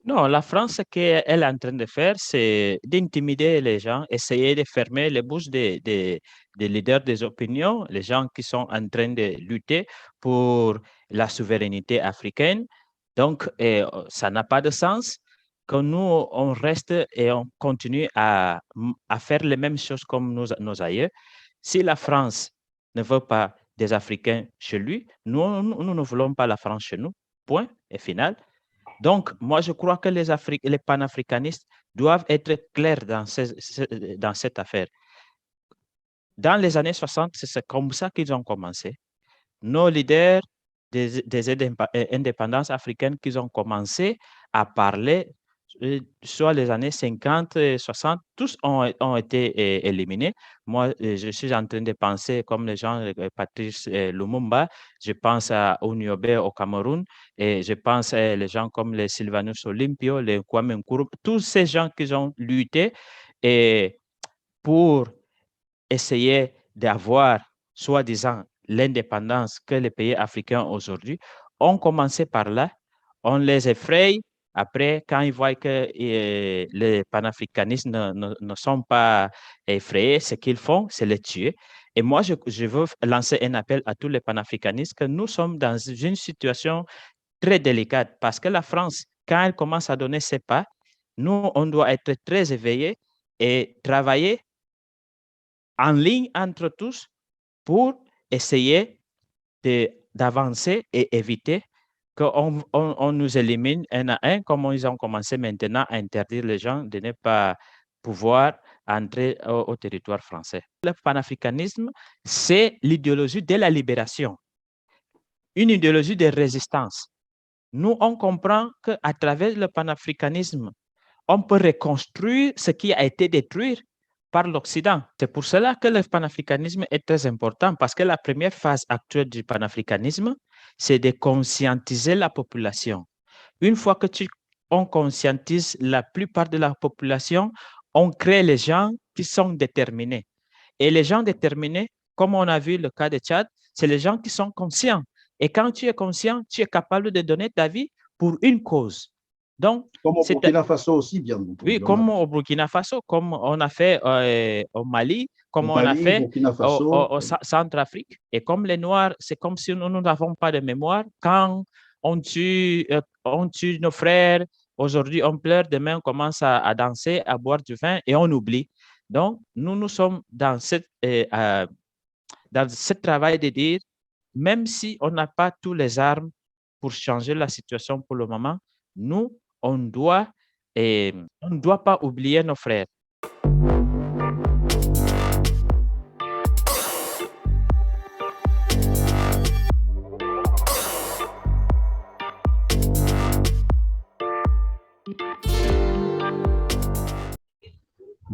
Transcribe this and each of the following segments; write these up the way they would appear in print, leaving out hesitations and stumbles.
Non, la France, ce qu'elle est en train de faire, c'est d'intimider les gens, essayer de fermer les bouches des leaders des opinions, les gens qui sont en train de lutter pour la souveraineté africaine. Donc, ça n'a pas de sens que nous, on reste et on continue à faire les mêmes choses comme nos aïeux. Si la France ne veut pas des Africains chez lui, nous ne voulons pas la France chez nous. Point et final. Donc, moi, je crois que les panafricanistes doivent être clairs dans cette affaire. Dans les années 60, c'est comme ça qu'ils ont commencé. Nos leaders des indépendances africaines qui ont commencé à parler, soit les années 50 et 60, tous ont été éliminés. Moi, je suis en train de penser comme les gens, Patrice Lumumba, je pense à Uniobe au Cameroun, et je pense à les gens comme les Sylvanus Olympio, les Kwame Nkrumah, tous ces gens qui ont lutté et pour essayer d'avoir, soi-disant, l'indépendance que les pays africains aujourd'hui, ont commencé par là, on les effraie. Après, quand ils voient que les panafricanistes ne sont pas effrayés, ce qu'ils font, c'est les tuer. Et moi, je veux lancer un appel à tous les panafricanistes que nous sommes dans une situation très délicate parce que la France, quand elle commence à donner ses pas, nous, on doit être très éveillés et travailler en ligne entre tous pour essayer d'avancer et éviter qu'on nous élimine un à un, comme ils ont commencé maintenant à interdire les gens de ne pas pouvoir entrer au territoire français. Le panafricanisme, c'est l'idéologie de la libération, une idéologie de résistance. Nous, on comprend qu'à travers le panafricanisme, on peut reconstruire ce qui a été détruit par l'Occident. C'est pour cela que le panafricanisme est très important, parce que la première phase actuelle du panafricanisme, c'est de conscientiser la population. Une fois que on conscientise la plupart de la population, on crée les gens qui sont déterminés. Et les gens déterminés, comme on a vu le cas de Tchad, c'est les gens qui sont conscients. Et quand tu es conscient, tu es capable de donner ta vie pour une cause. Donc, Comme au Burkina Faso aussi, bien oui, entendu. On a comme au Burkina Faso, comme on a fait au Mali, au comme on a Mali, fait Burkina Faso. au Centrafrique. Et comme les Noirs, c'est comme si nous n'avons pas de mémoire. Quand on tue nos frères, aujourd'hui on pleure, demain on commence à danser, à boire du vin et on oublie. Donc, nous sommes dans ce travail de dire, même si on n'a pas toutes les armes pour changer la situation pour le moment, nous, on doit, on ne doit pas oublier nos frères.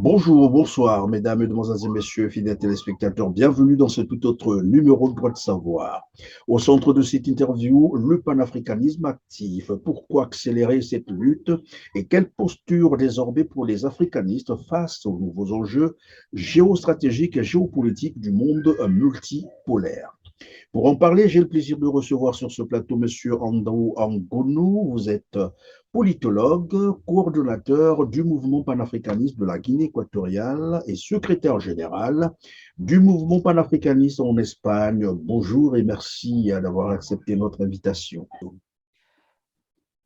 Bonjour, bonsoir, mesdames, mesdemoiselles et messieurs, fidèles téléspectateurs. Bienvenue dans ce tout autre numéro de Droit de savoir. Au centre de cette interview, le panafricanisme actif. Pourquoi accélérer cette lutte et quelle posture désormais pour les africanistes face aux nouveaux enjeux géostratégiques et géopolitiques du monde multipolaire? Pour en parler, j'ai le plaisir de recevoir sur ce plateau Monsieur Andrew Angonou. Vous êtes politologue, coordonnateur du mouvement panafricaniste de la Guinée équatoriale et secrétaire général du mouvement panafricaniste en Espagne. Bonjour et merci d'avoir accepté notre invitation.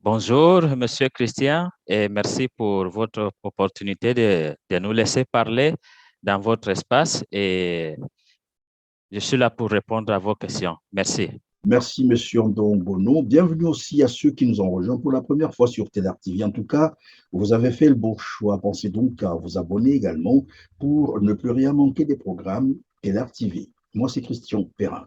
Bonjour, Monsieur Christian, et merci pour votre opportunité de nous laisser parler dans votre espace et je suis là pour répondre à vos questions. Merci. Merci, Monsieur Ndongono. Bienvenue aussi à ceux qui nous ont rejoints pour la première fois sur Télé TV. En tout cas, vous avez fait le bon choix. Pensez donc à vous abonner également pour ne plus rien manquer des programmes Télé TV. Moi, c'est Christian Perrin.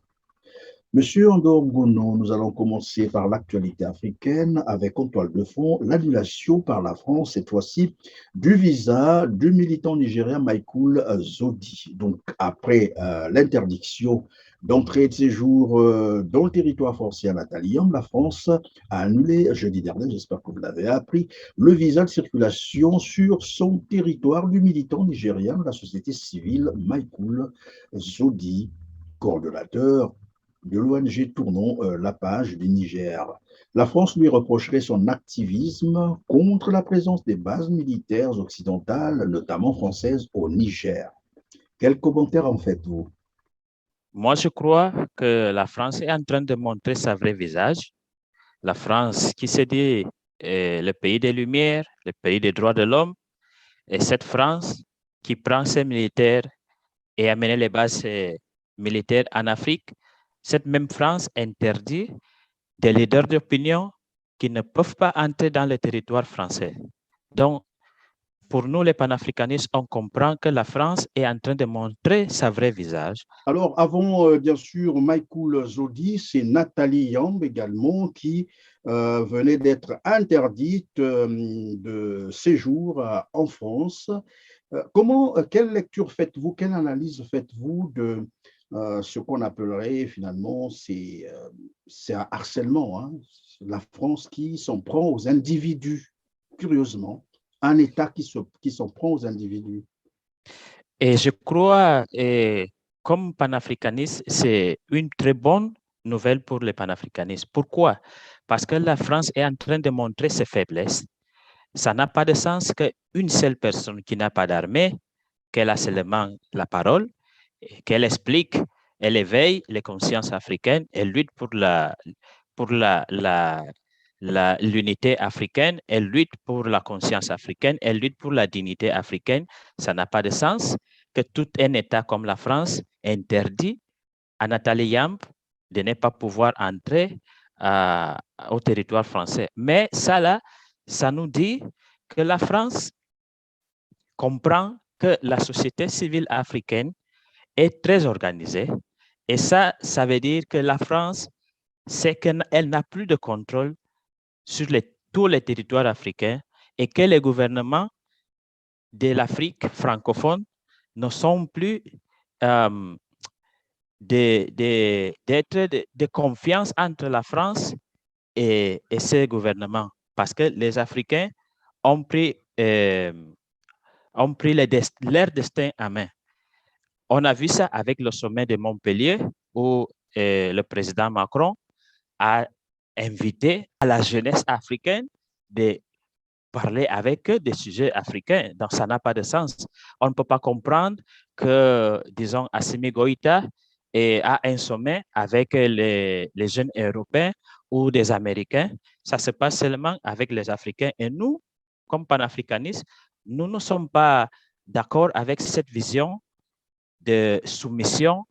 Monsieur Ndongono, nous allons commencer par l'actualité africaine avec en toile de fond l'annulation par la France, cette fois-ci, du visa du militant nigérien Michael Zodi. Donc, après l'interdiction d'entrée et de séjour dans le territoire français à Natalium, la France a annulé jeudi dernier, j'espère que vous l'avez appris, le visa de circulation sur son territoire du militant nigérien de la société civile Michael Zodi, coordonnateur de l'ONG Tournons la page du Niger. La France lui reprocherait son activisme contre la présence des bases militaires occidentales, notamment françaises, au Niger. Quel commentaire en faites-vous? Moi, je crois que la France est en train de montrer sa vraie visage. La France qui se dit le pays des Lumières, le pays des droits de l'homme, et cette France qui prend ses militaires et amène les bases militaires en Afrique, cette même France interdit des leaders d'opinion qui ne peuvent pas entrer dans le territoire français. Donc, pour nous, les panafricanistes, on comprend que la France est en train de montrer sa vraie visage. Alors, avant, bien sûr, Michael Zodi, c'est Nathalie Yamb également qui venait d'être interdite de séjour en France. Quelle lecture faites-vous, quelle analyse faites-vous de ce qu'on appellerait finalement, c'est un harcèlement, hein? La France qui s'en prend aux individus, curieusement, un État qui s'en prend aux individus. Et je crois, comme panafricaniste, c'est une très bonne nouvelle pour les panafricanistes. Pourquoi? Parce que la France est en train de montrer ses faiblesses. Ça n'a pas de sens qu'une seule personne qui n'a pas d'armée, qu'elle a seulement la parole, qu'elle explique, elle éveille les consciences africaines, elle lutte pour l'unité africaine, elle lutte pour la conscience africaine, elle lutte pour la dignité africaine. Ça n'a pas de sens que tout un État comme la France interdit à Nathalie Yamb de ne pas pouvoir entrer au territoire français. Mais ça, là, ça nous dit que la France comprend que la société civile africaine est très organisée. Et ça veut dire que la France sait qu'elle n'a plus de contrôle sur tous les territoires africains et que les gouvernements de l'Afrique francophone ne sont plus euh, d'être de confiance entre la France et ses gouvernements. Parce que les Africains ont pris leur destin en main. On a vu ça avec le sommet de Montpellier où le président Macron a invité à la jeunesse africaine de parler avec eux des sujets africains. Donc, ça n'a pas de sens. On ne peut pas comprendre que, disons, Assimi Goïta a un sommet avec les jeunes Européens ou des Américains. Ça se passe seulement avec les Africains. Et nous, comme panafricanistes, nous ne sommes pas d'accord avec cette vision de soumission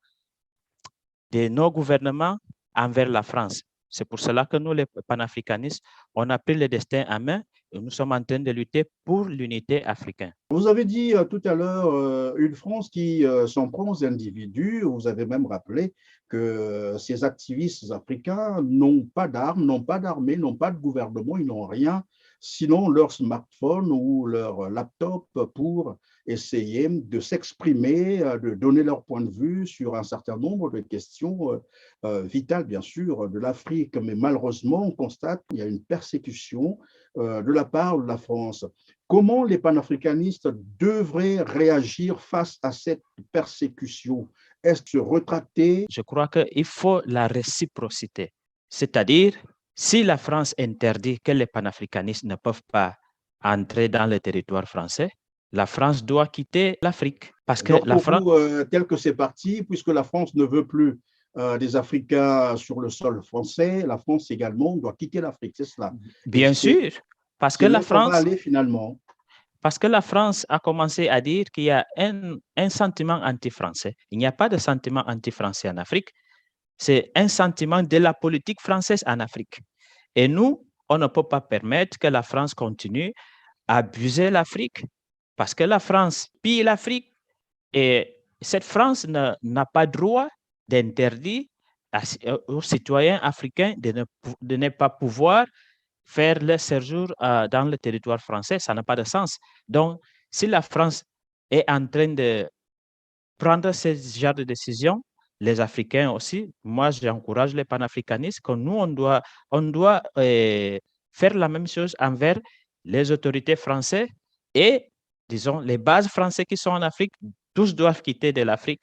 de nos gouvernements envers la France. C'est pour cela que nous, les panafricanistes, on a pris le destin en main et nous sommes en train de lutter pour l'unité africaine. Vous avez dit tout à l'heure une France qui s'en prend aux individus. Vous avez même rappelé que ces activistes africains n'ont pas d'armes, n'ont pas d'armée, n'ont pas de gouvernement, ils n'ont rien, sinon leur smartphone ou leur laptop pour essayer de s'exprimer, de donner leur point de vue sur un certain nombre de questions vitales, bien sûr, de l'Afrique. Mais malheureusement, on constate qu'il y a une persécution de la part de la France. Comment les panafricanistes devraient réagir face à cette persécution? Est-ce se retracter? Je crois qu'il faut la réciprocité. C'est-à-dire, si la France interdit que les panafricanistes ne peuvent pas entrer dans le territoire français, la France doit quitter l'Afrique. Parce que Donc, la pour France, vous, tel que c'est parti, puisque la France ne veut plus des Africains sur le sol français, la France également doit quitter l'Afrique, c'est cela. Et bien sûr, parce que c'est la là qu'on va France, aller finalement. parce que la France a commencé à dire qu'il y a un sentiment anti-français. Il n'y a pas de sentiment anti-français en Afrique. C'est un sentiment de la politique française en Afrique. Et nous, on ne peut pas permettre que la France continue à abuser l'Afrique parce que la France pille l'Afrique et cette France n'a pas droit d'interdire aux citoyens africains de ne pas pouvoir faire leur séjour dans le territoire français. Ça n'a pas de sens. Donc, si la France est en train de prendre ce genre de décision, les Africains aussi, moi j'encourage les panafricanistes que nous, on doit faire la même chose envers les autorités françaises et, disons, les bases françaises qui sont en Afrique, tous doivent quitter de l'Afrique.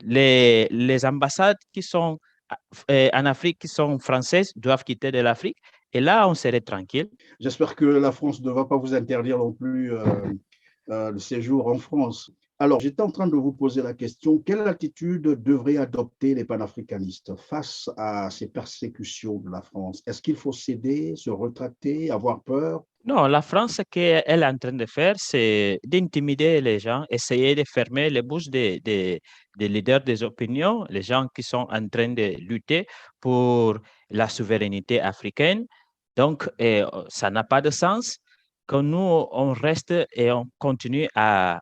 Les ambassades qui sont en Afrique, qui sont françaises, doivent quitter de l'Afrique Et là, on serait tranquille. J'espère que la France ne va pas vous interdire non plus le séjour en France. Alors, j'étais en train de vous poser la question, quelle attitude devraient adopter les panafricanistes face à ces persécutions de la France? Est-ce qu'il faut céder, se retracter, avoir peur? Non, la France, ce qu'elle est en train de faire, c'est d'intimider les gens, essayer de fermer les bouches des leaders des opinions, les gens qui sont en train de lutter pour la souveraineté africaine. Donc, ça n'a pas de sens que nous, on reste et on continue à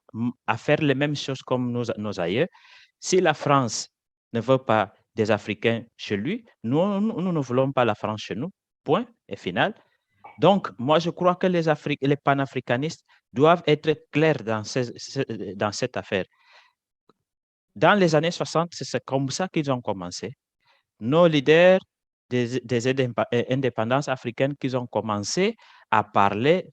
faire les mêmes choses comme nos aïeux. Si la France ne veut pas des Africains chez lui, nous ne voulons pas la France chez nous. Point et final. Donc, moi, je crois que les panafricanistes doivent être clairs dans cette affaire. Dans les années 60, c'est comme ça qu'ils ont commencé. Nos leaders des indépendances africaines qui ont commencé à parler,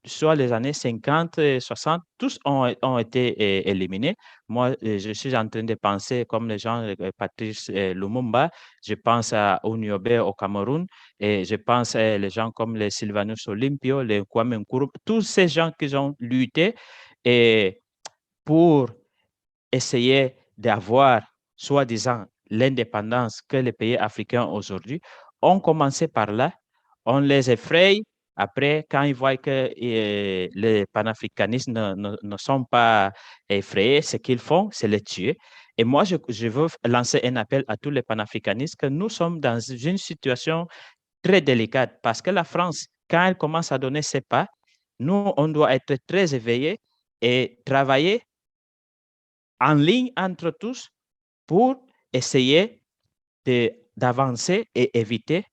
soit les années 50 et 60, tous ont été éliminés. Moi, je suis en train de penser comme les gens, Patrice Lumumba, je pense à Onyobe au Cameroun, et je pense à les gens comme les Sylvanus Olympio, les Kwame Nkrumah, tous ces gens qui ont lutté et pour essayer d'avoir, soi-disant, l'indépendance que les pays africains aujourd'hui, ont commencé par là, on les effraie. Après, quand ils voient que les panafricanistes ne sont pas effrayés, ce qu'ils font, c'est les tuer. Et moi, je veux lancer un appel à tous les panafricanistes que nous sommes dans une situation très délicate parce que la France, quand elle commence à donner ses pas, nous, on doit être très éveillés et travailler en ligne entre tous pour essayer d'avancer et éviter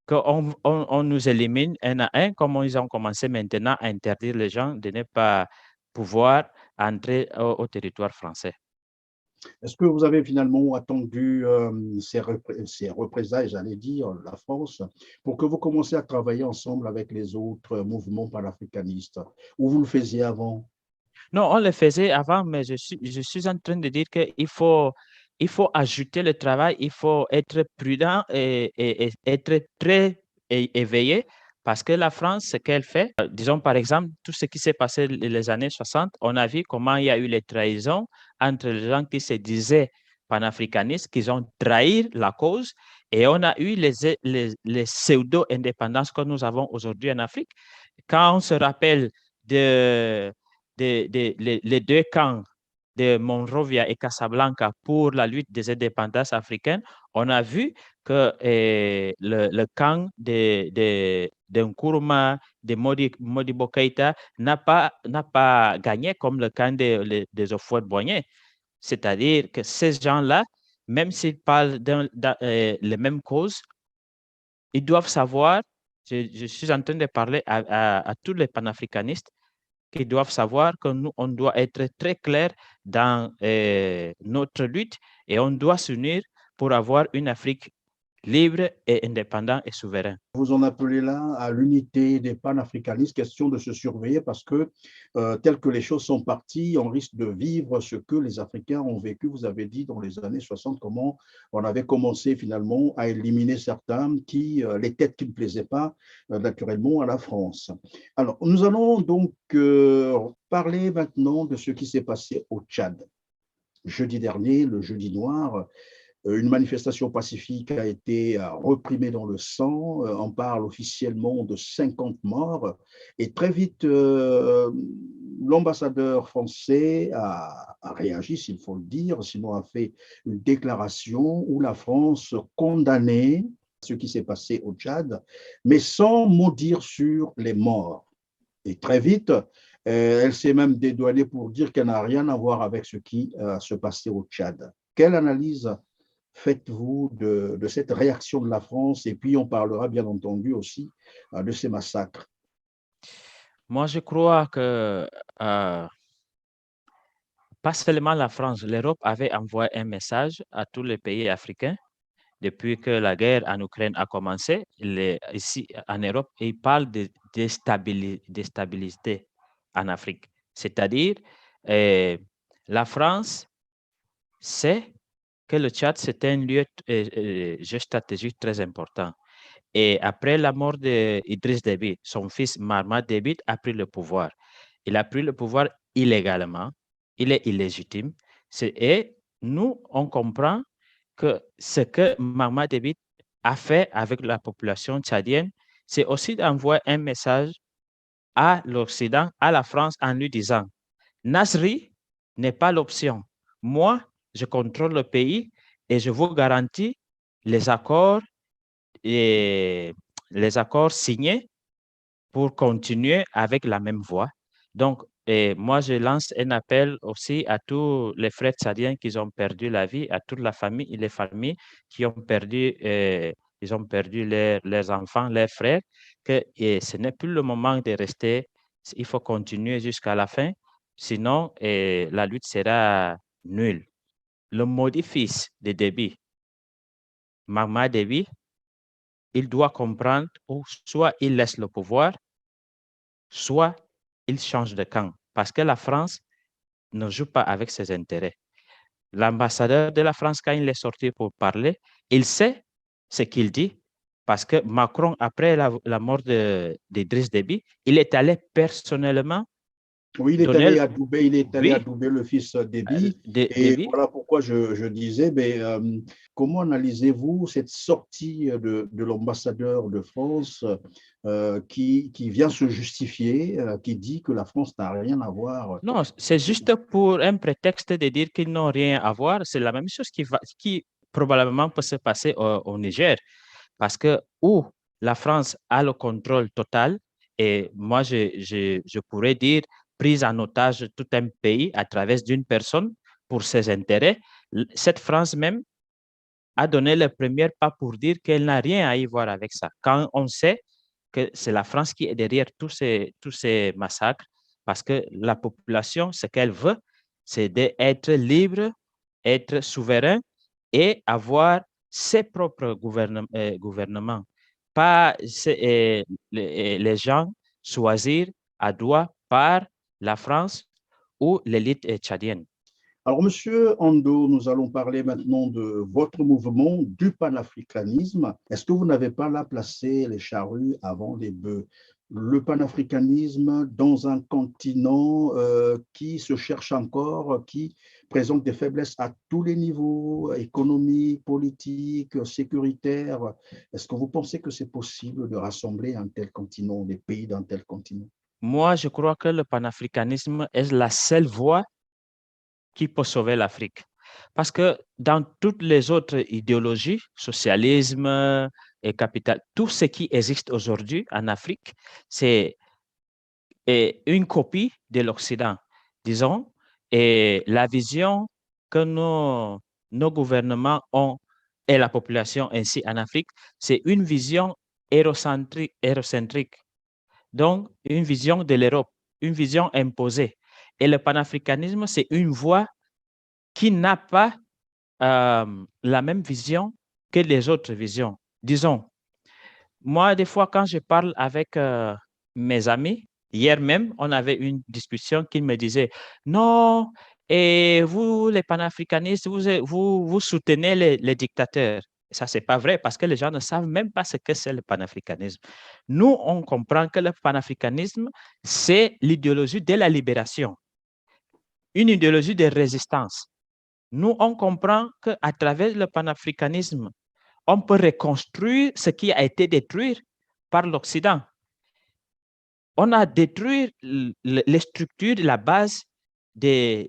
qu'on nous élimine un à un, comme ils ont commencé maintenant à interdire les gens de ne pas pouvoir entrer au territoire français. Est-ce que vous avez finalement attendu ces représailles, j'allais dire, la France, pour que vous commenciez à travailler ensemble avec les autres mouvements panafricanistes, ou vous le faisiez avant? Non, on le faisait avant, mais je suis en train de dire il faut ajouter le travail, il faut être prudent et être très éveillé parce que la France, ce qu'elle fait, disons par exemple, tout ce qui s'est passé les années 60, on a vu comment il y a eu les trahisons entre les gens qui se disaient panafricanistes, qui ont trahi la cause, et on a eu les pseudo-indépendances que nous avons aujourd'hui en Afrique. Quand on se rappelle de les deux camps de Monrovia et Casablanca pour la lutte des indépendances africaines, on a vu que le camp de Nkrumah, de Modibo Keïta n'a pas gagné comme le camp des Houphouët-Boigny. C'est-à-dire que ces gens-là, même s'ils parlent les mêmes causes, ils doivent savoir, je suis en train de parler à tous les panafricanistes, qui doivent savoir que nous, on doit être très clair dans notre lutte et on doit s'unir pour avoir une Afrique libre et indépendante et souveraine. Vous en appelez là à l'unité des panafricanistes, question de se surveiller parce que, telles que les choses sont parties, on risque de vivre ce que les Africains ont vécu. Vous avez dit dans les années 60 comment on avait commencé finalement à éliminer certains les têtes qui ne plaisaient pas naturellement à la France. Alors, nous allons donc parler maintenant de ce qui s'est passé au Tchad. Jeudi dernier, le jeudi noir, une manifestation pacifique a été reprimée dans le sang. On parle officiellement de 50 morts. Et très vite, l'ambassadeur français a réagi, s'il faut le dire, sinon a fait une déclaration où la France condamnait ce qui s'est passé au Tchad, mais sans mot dire sur les morts. Et très vite, elle s'est même dédouanée pour dire qu'elle n'a rien à voir avec ce qui se passait au Tchad. Quelle analyse faites-vous de cette réaction de la France? Et puis, on parlera bien entendu aussi de ces massacres. Moi, je crois que pas seulement la France, l'Europe avait envoyé un message à tous les pays africains depuis que la guerre en Ukraine a commencé. Ici en Europe, ils parlent de déstabilité en Afrique. C'est-à-dire, euh, la France sait que le Tchad, c'est un lieu géostratégique très important. Et après la mort d'Idriss Déby, son fils Mahamat Déby a pris le pouvoir. Il a pris le pouvoir illégalement, il est illégitime. Et nous, on comprend que ce que Mahamat Déby a fait avec la population tchadienne, c'est aussi d'envoyer un message à l'Occident, à la France, en lui disant, Nasri n'est pas l'option. Moi, je contrôle le pays et je vous garantis les accords et les accords signés pour continuer avec la même voie. Donc, et moi, je lance un appel aussi à tous les frères tchadiens qui ont perdu la vie, à toute la famille, les familles qui ils ont perdu leurs enfants, leurs frères, que ce n'est plus le moment de rester. Il faut continuer jusqu'à la fin, sinon la lutte sera nulle. Le maudit fils de Déby, Mahamat Déby, il doit comprendre ou soit il laisse le pouvoir, soit il change de camp. Parce que la France ne joue pas avec ses intérêts. L'ambassadeur de la France, quand il est sorti pour parler, il sait ce qu'il dit. Parce que Macron, après la mort d'Idriss Déby, il est allé personnellement Oui, donner, Il est allé oui, adouber le fils Déby. Et Déby. voilà pourquoi je disais, comment analysez-vous cette sortie de l'ambassadeur de France qui vient se justifier, qui dit que la France n'a rien à voir? Non, c'est juste pour un prétexte de dire qu'ils n'ont rien à voir. C'est la même chose qui probablement peut se passer au Niger. Parce que où la France a le contrôle total, et moi, je pourrais dire prise en otage tout un pays à travers d'une personne pour ses intérêts, cette France même a donné le premier pas pour dire qu'elle n'a rien à y voir avec ça. Quand on sait que c'est la France qui est derrière tous ces massacres, parce que la population, ce qu'elle veut, c'est d'être libre, être souverain et avoir ses propres gouvernements. Pas les gens choisir à doigt par la France ou l'élite tchadienne. Alors, Monsieur Ando, nous allons parler maintenant de votre mouvement du panafricanisme. Est-ce que vous n'avez pas là placé les charrues avant les bœufs? Le panafricanisme dans un continent qui se cherche encore, qui présente des faiblesses à tous les niveaux, économiques, politiques, sécuritaires. Est-ce que vous pensez que c'est possible de rassembler un tel continent, des pays d'un tel continent? Moi, je crois que le panafricanisme est la seule voie qui peut sauver l'Afrique. Parce que dans toutes les autres idéologies, socialisme et capital, tout ce qui existe aujourd'hui en Afrique, c'est une copie de l'Occident, disons, et la vision que nos gouvernements ont et la population ainsi en Afrique, c'est une vision hérocentrique, donc une vision de l'Europe, une vision imposée. Et le panafricanisme, c'est une voie qui n'a pas la même vision que les autres visions. Disons, moi, des fois, quand je parle avec mes amis, hier même, on avait une discussion qui me disait, non, et vous, les panafricanistes, vous soutenez les dictateurs. Ça, c'est pas vrai parce que les gens ne savent même pas ce que c'est le panafricanisme. Nous, on comprend que le panafricanisme, c'est l'idéologie de la libération, une idéologie de résistance. Nous, on comprend qu'à travers le panafricanisme, on peut reconstruire ce qui a été détruit par l'Occident. On a détruit les structures, la base des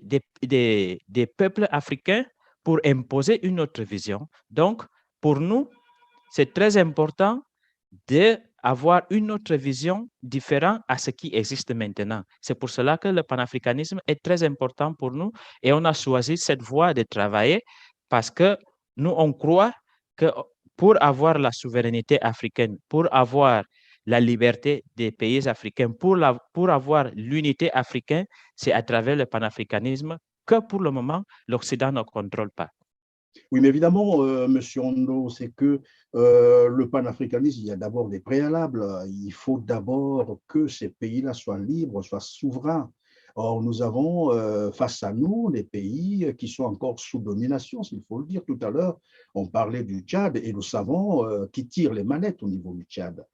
peuples africains pour imposer une autre vision. Donc, pour nous, c'est très important d'avoir une autre vision différente à ce qui existe maintenant. C'est pour cela que le panafricanisme est très important pour nous et on a choisi cette voie de travailler parce que nous, on croit que pour avoir la souveraineté africaine, pour avoir la liberté des pays africains, pour avoir l'unité africaine, c'est à travers le panafricanisme que pour le moment, l'Occident ne contrôle pas. Oui, mais évidemment, Monsieur Ondo, c'est que le panafricanisme, il y a d'abord des préalables. Il faut d'abord que ces pays-là soient libres, soient souverains. Or, nous avons face à nous des pays qui sont encore sous domination, s'il faut le dire. Tout à l'heure, on parlait du Tchad et nous savons qui tire les manettes au niveau du Tchad.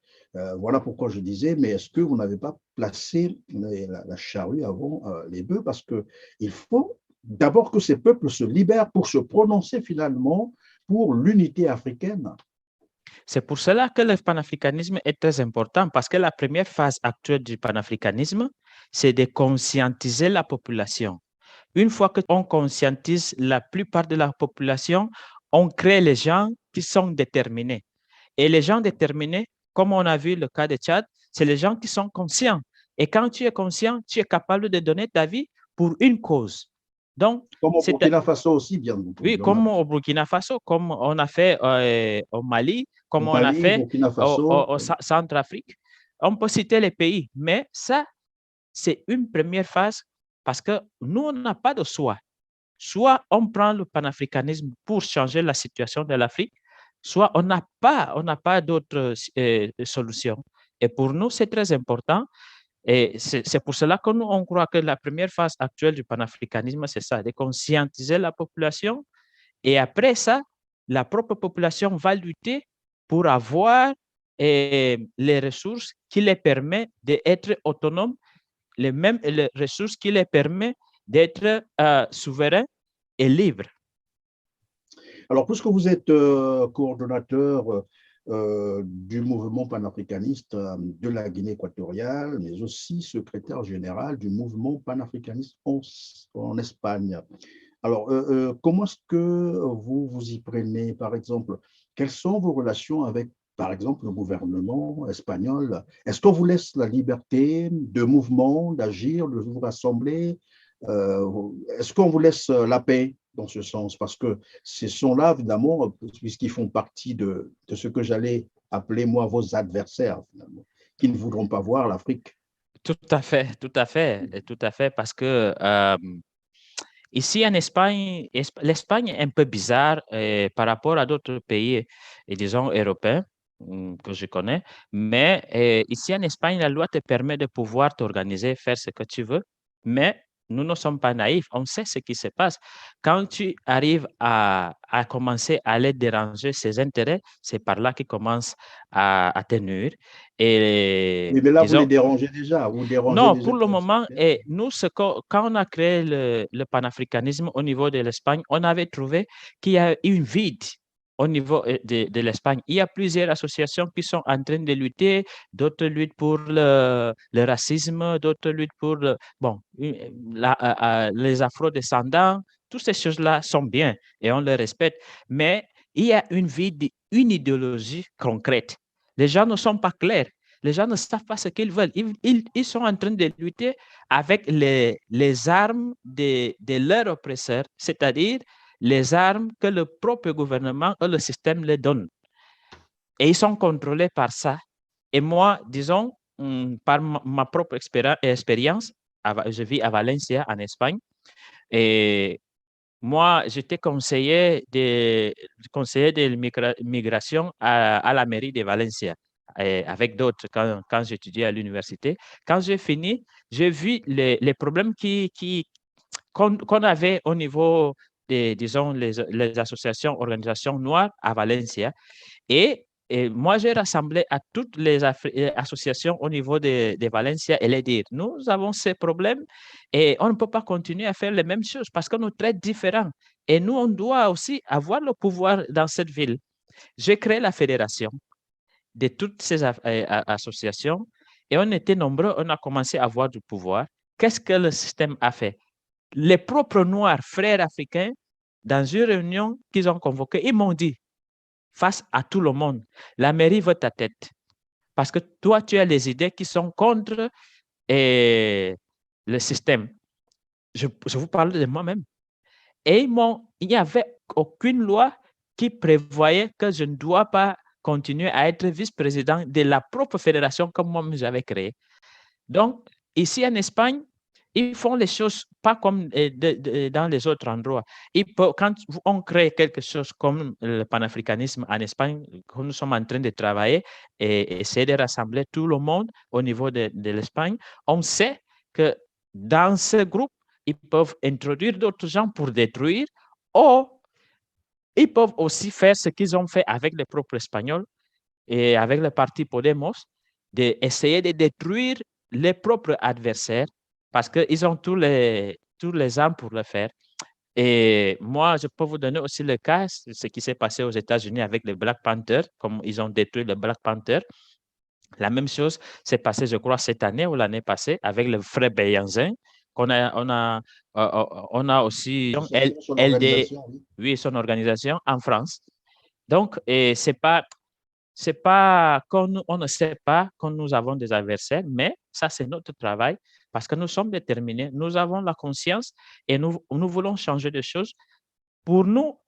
Voilà pourquoi je disais, mais est-ce que vous n'avez pas placé la charrue avant les bœufs? Parce qu'il faut d'abord que ces peuples se libèrent pour se prononcer finalement pour l'unité africaine. C'est pour cela que le panafricanisme est très important, parce que la première phase actuelle du panafricanisme, c'est de conscientiser la population. Une fois qu'on conscientise la plupart de la population, on crée les gens qui sont déterminés. Et les gens déterminés, comme on a vu le cas de Tchad, c'est les gens qui sont conscients. Et quand tu es conscient, tu es capable de donner ta vie pour une cause. Donc, comme au Burkina Faso aussi, bien oui, entendu. comme au Burkina Faso, comme on a fait au Mali, comme Au on a Mali, fait Burkina Faso, au Centrafrique. On peut citer les pays, mais ça, c'est une première phase parce que nous, on n'a pas de choix. Soit on prend le panafricanisme pour changer la situation de l'Afrique, soit on n'a pas d'autre solution. Et pour nous, c'est très important. Et c'est pour cela que nous, on croit que la première phase actuelle du panafricanisme, c'est ça, de conscientiser la population. Et après ça, la propre population va lutter pour avoir les ressources qui les permettent d'être autonomes, les ressources qui les permettent d'être souverains et libres. Alors, puisque vous êtes coordonnateur du mouvement panafricaniste de la Guinée équatoriale, mais aussi secrétaire général du mouvement panafricaniste en Espagne. Alors, comment est-ce que vous vous y prenez, par exemple? Quelles sont vos relations avec, par exemple, le gouvernement espagnol? Est-ce qu'on vous laisse la liberté de mouvement, d'agir, de vous rassembler? Est-ce qu'on vous laisse la paix dans ce sens? Parce que ce sont là, évidemment, puisqu'ils font partie de ce que j'allais appeler, moi, vos adversaires, finalement, qui ne voudront pas voir l'Afrique. Tout à fait, tout à fait, tout à fait, parce que ici en Espagne, l'Espagne est un peu bizarre par rapport à d'autres pays, et disons européens que je connais, mais ici en Espagne, la loi te permet de pouvoir t'organiser, faire ce que tu veux, mais nous ne sommes pas naïfs, on sait ce qui se passe. Quand tu arrives à commencer à aller déranger ses intérêts, c'est par là qu'ils commencent à te nuire. Et Oui, mais là, vous les disons, dérangez déjà, vous dérangez non, déjà. pour le moment, nous, quand on a créé le panafricanisme au niveau de l'Espagne, on avait trouvé qu'il y a une vide au niveau de l'Espagne. Il y a plusieurs associations qui sont en train de lutter, d'autres luttent pour le racisme, d'autres luttent pour les afro-descendants. Toutes ces choses-là sont bien et on les respecte. Mais il y a une vide, une idéologie concrète. Les gens ne sont pas clairs. Les gens ne savent pas ce qu'ils veulent. Ils sont en train de lutter avec les armes de leurs oppresseurs, c'est-à-dire les armes que le propre gouvernement ou le système les donne. Et ils sont contrôlés par ça. Et moi, disons, par ma propre expérience, je vis à Valencia, en Espagne, et moi, j'étais conseiller de migration à la mairie de Valencia avec d'autres quand j'étudiais à l'université. Quand j'ai fini, j'ai vu les problèmes qu'on avait au niveau des, disons, les associations, organisations noires à Valencia. Et moi, j'ai rassemblé à toutes les associations au niveau de Valencia et les dire, nous avons ces problèmes et on ne peut pas continuer à faire les mêmes choses parce qu'on nous traite différents. Et nous, on doit aussi avoir le pouvoir dans cette ville. J'ai créé la fédération de toutes ces associations et on était nombreux, on a commencé à avoir du pouvoir. Qu'est-ce que le système a fait? Les propres Noirs, frères africains, dans une réunion qu'ils ont convoquée, ils m'ont dit, face à tout le monde, la mairie veut ta tête. Parce que toi, tu as les idées qui sont contre le système. Je vous parle de moi-même. Et il n'y avait aucune loi qui prévoyait que je ne dois pas continuer à être vice-président de la propre fédération comme moi j'avais créée. Donc, ici en Espagne, ils font les choses pas comme dans les autres endroits. Quand on crée quelque chose comme le panafricanisme en Espagne, que nous sommes en train de travailler et essayer de rassembler tout le monde au niveau de l'Espagne, on sait que dans ce groupe, ils peuvent introduire d'autres gens pour détruire, ou ils peuvent aussi faire ce qu'ils ont fait avec les propres Espagnols et avec le parti Podemos, d'essayer de détruire les propres adversaires parce qu'ils ont tous les armes pour le faire. Et moi, je peux vous donner aussi le cas, ce qui s'est passé aux États-Unis avec les Black Panthers, comme ils ont détruit le Black Panther. La même chose s'est passée, je crois, cette année ou l'année passée avec le frère Beyanzin, on a aussi Son LD, organisation, oui. oui, son organisation en France. Donc, c'est pas qu'on on ne sait pas que nous avons des adversaires, mais ça, c'est notre travail parce que nous sommes déterminés, nous avons la conscience et nous voulons changer des choses pour nous,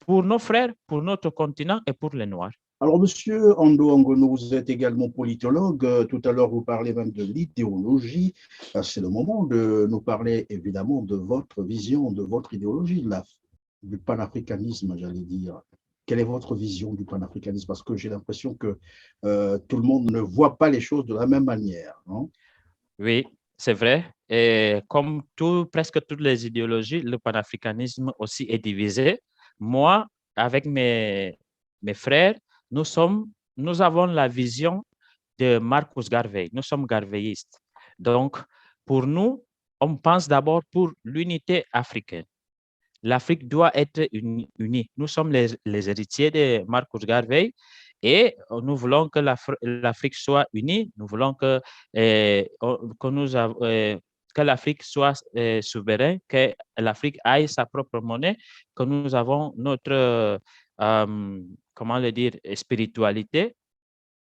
pour nos frères, pour notre continent et pour les Noirs. Alors, Monsieur Ando Angono, vous êtes également politologue. Tout à l'heure, vous parlez même de l'idéologie. C'est le moment de nous parler évidemment de votre vision, de votre idéologie, du panafricanisme, j'allais dire. Quelle est votre vision du panafricanisme? Parce que j'ai l'impression que tout le monde ne voit pas les choses de la même manière, non? Oui, c'est vrai. Et comme presque toutes les idéologies, le panafricanisme aussi est divisé. Moi, avec mes frères, nous avons la vision de Marcus Garvey. Nous sommes garveyistes. Donc, pour nous, on pense d'abord pour l'unité africaine. L'Afrique doit être unie. Nous sommes les héritiers de Marcus Garvey et nous voulons que l'Afrique soit unie. Nous voulons que l'Afrique soit souveraine, que l'Afrique ait sa propre monnaie, que nous avons notre, comment le dire, spiritualité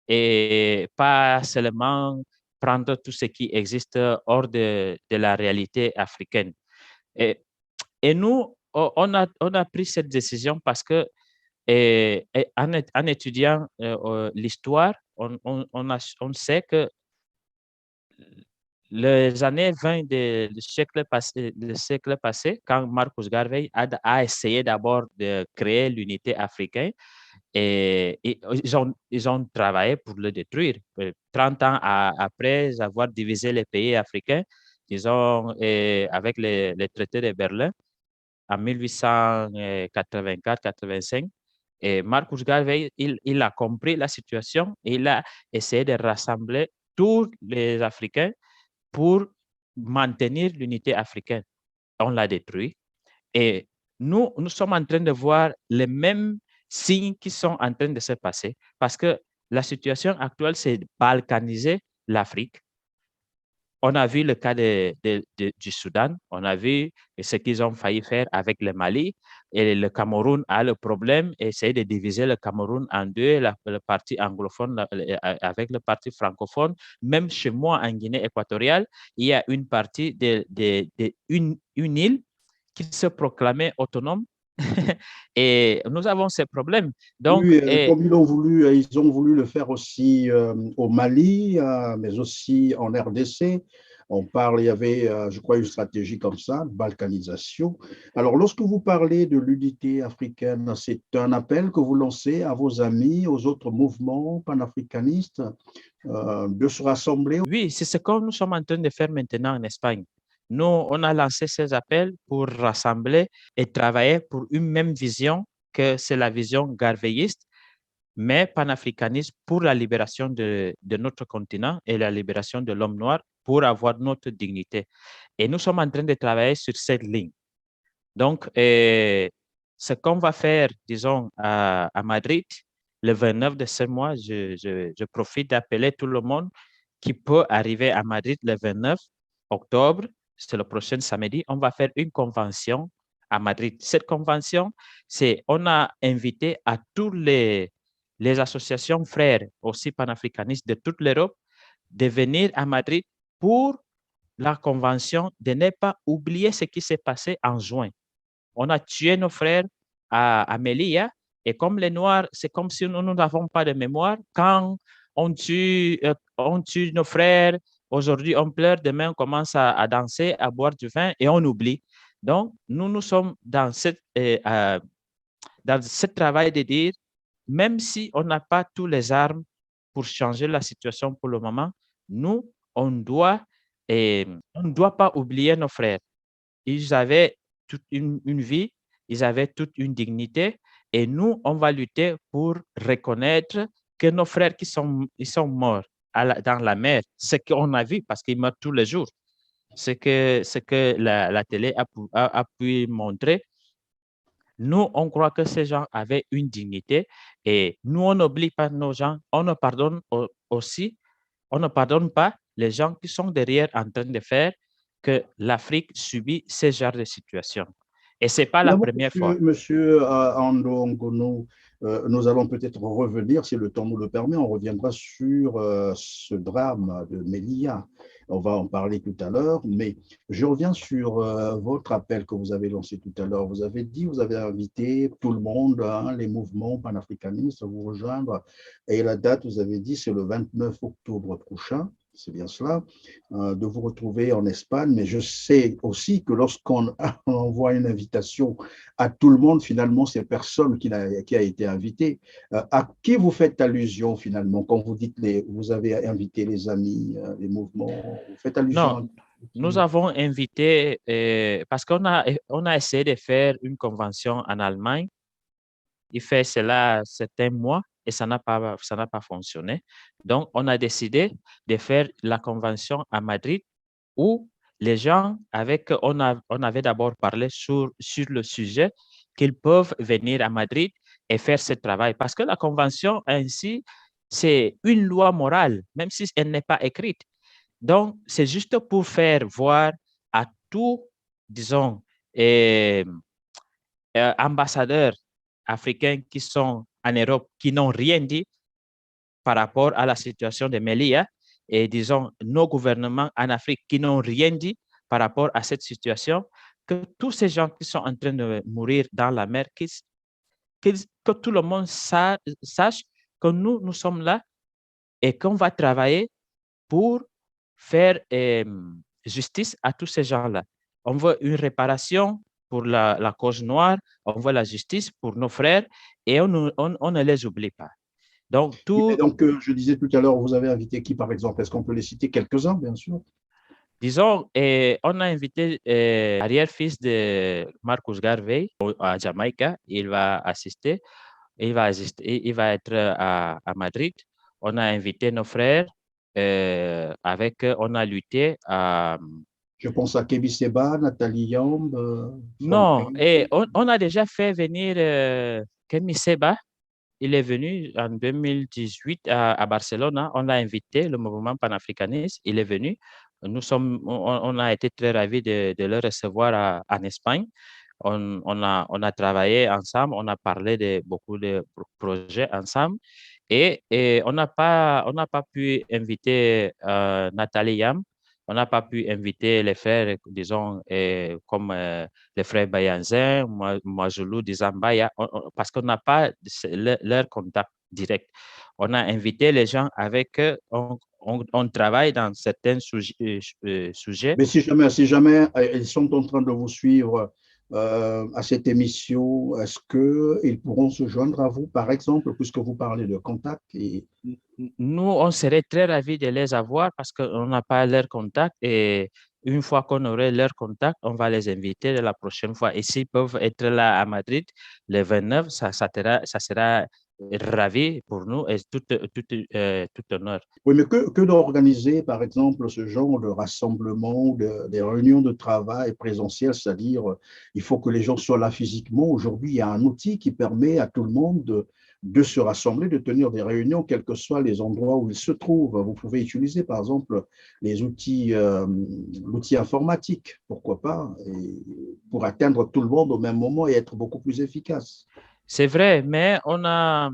et pas seulement prendre tout ce qui existe hors de la réalité africaine. Et, et nous, on a pris cette décision parce que en étudiant l'histoire, on sait que les années 20 du siècle passé, quand Marcus Garvey a essayé d'abord de créer l'unité africaine, et ils ont travaillé pour le détruire. 30 ans après avoir divisé les pays africains, disons, avec les traités de Berlin, en 1884-85. Et Marcus Garvey, il a compris la situation et il a essayé de rassembler tous les Africains pour maintenir l'unité africaine. On l'a détruit. Et nous sommes en train de voir les mêmes signes qui sont en train de se passer parce que la situation actuelle, c'est balkaniser l'Afrique. On a vu le cas du Soudan, on a vu ce qu'ils ont failli faire avec le Mali, et le Cameroun a le problème, essayer de diviser le Cameroun en deux, le parti anglophone avec le parti francophone. Même chez moi, en Guinée équatoriale, il y a une partie une île qui se proclamait autonome. Et nous avons ces problèmes. Donc, Oui, comme ils ont voulu le faire aussi au Mali, mais aussi en RDC. On parle, il y avait, je crois, une stratégie comme ça, de balkanisation. Alors, lorsque vous parlez de l'unité africaine, c'est un appel que vous lancez à vos amis, aux autres mouvements panafricanistes, de se rassembler. oui, c'est ce que nous sommes en train de faire maintenant en Espagne. Nous, on a lancé ces appels pour rassembler et travailler pour une même vision, que c'est la vision garveyiste, mais panafricaniste pour la libération de notre continent et la libération de l'homme noir pour avoir notre dignité. Et nous sommes en train de travailler sur cette ligne. Donc, ce qu'on va faire, disons, à Madrid, le 29 de ce mois, je profite d'appeler tout le monde qui peut arriver à Madrid le 29 octobre, c'est le prochain samedi. On va faire une convention à Madrid. Cette convention, on a invité à tous les associations frères, aussi panafricanistes de toute l'Europe, de venir à Madrid pour la convention, de ne pas oublier ce qui s'est passé en juin. On a tué nos frères à Melilla. Et comme les Noirs, c'est comme si nous n'avons pas de mémoire. Quand on tue nos frères, aujourd'hui on pleure, demain on commence à danser, à boire du vin et on oublie. Donc, nous sommes dans ce travail de dire, même si on n'a pas toutes les armes pour changer la situation pour le moment, nous, on doit Et on ne doit pas oublier nos frères. Ils avaient toute une vie, ils avaient toute une dignité, et nous, on va lutter pour reconnaître que nos frères ils sont morts dans la mer, ce qu'on a vu parce qu'ils meurent tous les jours, ce que la télé a pu montrer. Nous, on croit que ces gens avaient une dignité et nous, on n'oublie pas nos gens, on ne pardonne aussi, on ne pardonne pas les gens qui sont derrière en train de faire que l'Afrique subit ce genre de situation. Et ce n'est pas la D'abord, première fois. monsieur Ando Ngono, nous allons peut-être revenir, si le temps nous le permet, on reviendra sur ce drame de Melilla. On va en parler tout à l'heure, mais je reviens sur votre appel que vous avez lancé tout à l'heure. Vous avez dit, vous avez invité tout le monde, hein, les mouvements panafricanistes à vous rejoindre. Et la date, vous avez dit, c'est le 29 octobre prochain. C'est bien cela, de vous retrouver en Espagne. Mais je sais aussi que lorsqu'on envoie une invitation à tout le monde, finalement, c'est personne qui a été invité. À qui vous faites allusion finalement quand vous dites vous avez invité les amis, les mouvements, vous faites allusion Non, à nous qui? avons invité, parce on a essayé de faire une convention en Allemagne. Il fait cela certains mois et ça n'a pas fonctionné. Donc, on a décidé de faire la convention à Madrid où les gens on avait d'abord parlé sur le sujet qu'ils peuvent venir à Madrid et faire ce travail. Parce que la convention ainsi, c'est une loi morale, même si elle n'est pas écrite. Donc, c'est juste pour faire voir à tous, disons, eh, ambassadeurs africains qui sont en Europe, qui n'ont rien dit par rapport à la situation de Melilla, et disons nos gouvernements en Afrique qui n'ont rien dit par rapport à cette situation, que tous ces gens qui sont en train de mourir dans la mer, que tout le monde sache que nous sommes là et qu'on va travailler pour faire justice à tous ces gens-là. On veut une réparation pour la cause noire, on veut la justice pour nos frères et on ne les oublie pas. Donc, Oui, mais tout, donc, je disais tout à l'heure, vous avez invité qui par exemple? Est-ce qu'on peut les citer quelques-uns, bien sûr? disons, on a invité l'arrière-fils de Marcus Garvey à Jamaïque. Il va être à Madrid. On a invité nos frères. On a lutté à. Je pense à Kebi Seba, Nathalie Yamb, Franck Non, et Payne. on a déjà fait venir Kemi Seba. Il est venu en 2018 à Barcelone. On l'a invité, le mouvement panafricaniste. Il est venu. On a été très ravis de le recevoir en Espagne. On a travaillé ensemble, on a parlé de beaucoup de projets ensemble et on n'a pas pu inviter Nathalie Yam, on n'a pas pu inviter les frères, disons, comme les frères Bayanzin, Majulu, Dizambaya, parce qu'on n'a pas leur contact direct. On a invité les gens avec eux, on travaille dans certains sujets. Mais si jamais ils sont en train de vous suivre à cette émission, est-ce qu'ils pourront se joindre à vous, par exemple, puisque vous parlez de contact Nous, on serait très ravis de les avoir parce qu'on n'a pas leur contact et une fois qu'on aurait leur contact, on va les inviter la prochaine fois. Et s'ils peuvent être là à Madrid le 29, ça sera ravi pour nous et tout honneur. Oui, mais que d'organiser, par exemple, ce genre de rassemblement, des réunions de travail présentielles, c'est-à-dire il faut que les gens soient là physiquement. Aujourd'hui, il y a un outil qui permet à tout le monde de se rassembler, de tenir des réunions, quels que soient les endroits où ils se trouvent. Vous pouvez utiliser, par exemple, les outils, l'outil informatique, pourquoi pas, et pour atteindre tout le monde au même moment et être beaucoup plus efficace. C'est vrai, mais on a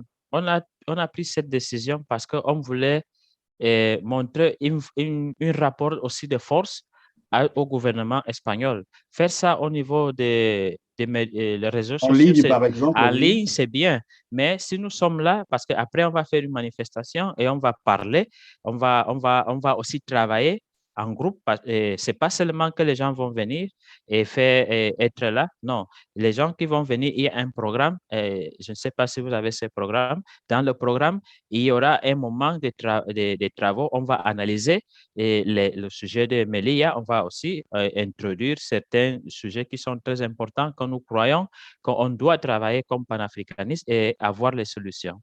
pris cette décision parce qu'on voulait montrer un rapport aussi de force au gouvernement espagnol. Faire ça au niveau les réseaux En sociaux, ligne, par exemple, en oui. ligne, c'est bien. Mais si nous sommes là, parce qu'après, on va faire une manifestation et on va parler, on va aussi travailler en groupe. C'est pas seulement que les gens vont venir et être là. Non, les gens qui vont venir, il y a un programme. Je ne sais pas si vous avez ce programme. Dans le programme, il y aura un moment de travaux. On va analyser le sujet de Melia. On va aussi introduire certains sujets qui sont très importants que nous croyons qu'on doit travailler comme panafricanistes et avoir les solutions,